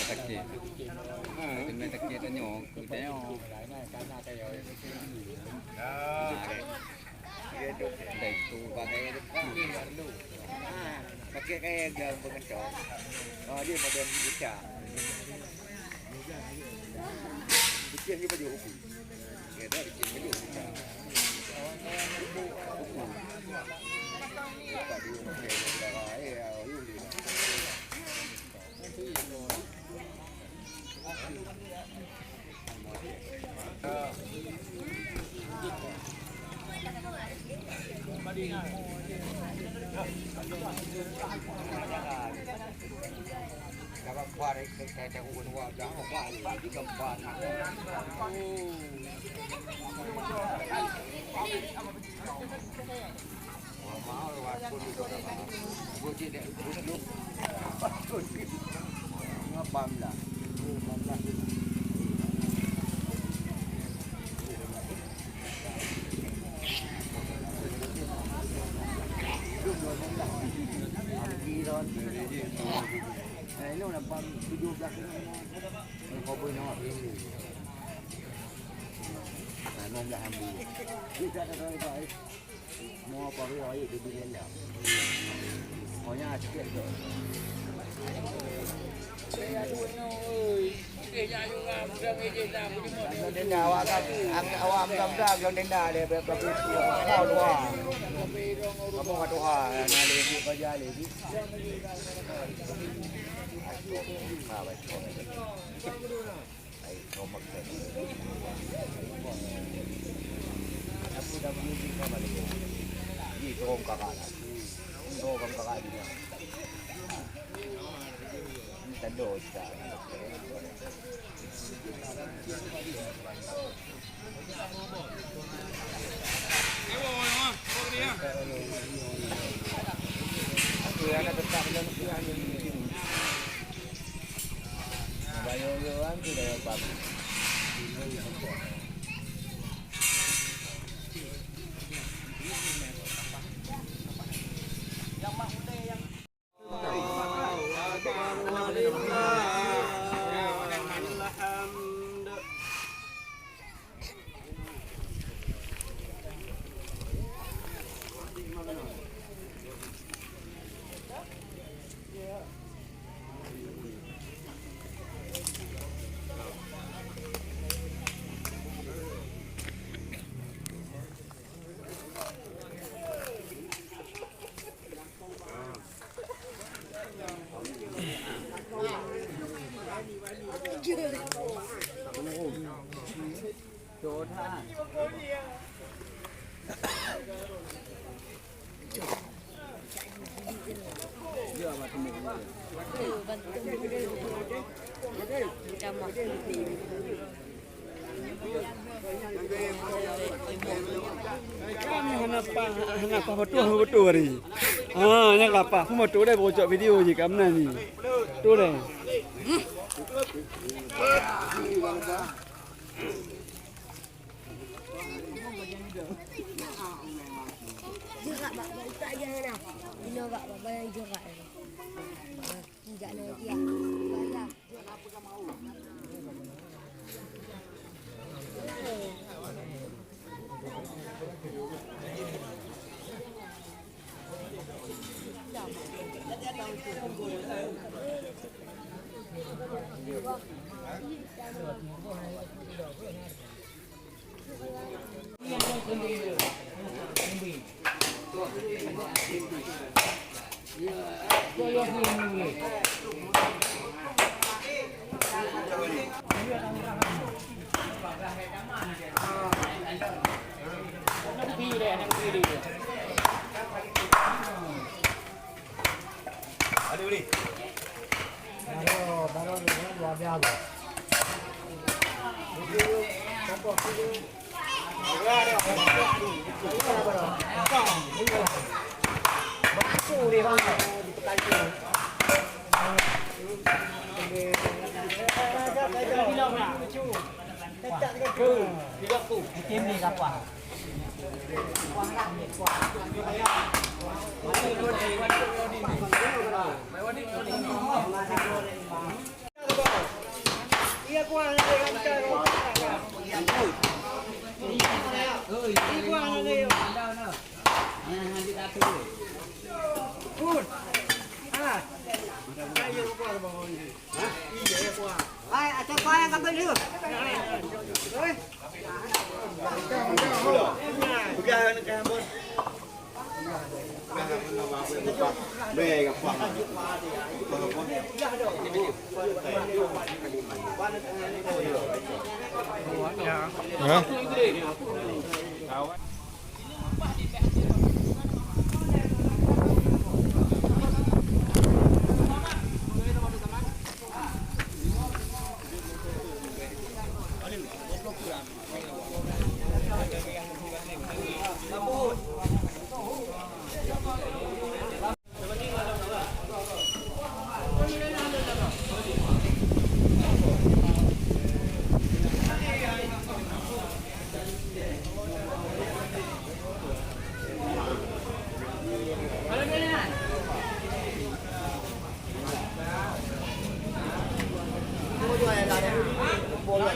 ตะเกียบเป็นแม่ตะเกียบตะหยองคือแล้วได้ตูบาได้ลูกpakai kayak dalam pengencok. Oh dia modern bica. Bikin juga baju hukum. Kita bikin baju bica. Tak dia pakai dah ya, yuli. Dapat kuat kita uun wah jangan kuat di tempat. Mau lewat pun itu apa? Buji dek bujuk. Ngapam lah. Ini nampak 17 kau boleh nak ini. Nom dah ambil. Kita dah tahu baik. Mau apa lagi di bilik lah. Maunya sikit tu. Saya tu oi. Dia juga mudah meja dah. Denda awak mudah yang denda dia berapa kau dua. Kamu kata nak lagi kerja lagi. Baik. Ai nomor saya. Aku dah beli sama dia. Di tong kakak lah. Tong kakak dia. Kita dosa. Aku ada tetap dalam kuliah ni. Bayo-bayoan tu dah bagus. Yang mak muda yang Kenapa betul hari? Yang apa? Aku mau tu deh bocor video je kat mana ni? Tu deh. Juga bak tak jangan nak. Dino bak bayang juga. Tidak nak dia. Bayar. Kenapa kau mau? Baru luar biasa. Ai, cho coi anh bên nữa. Boleh.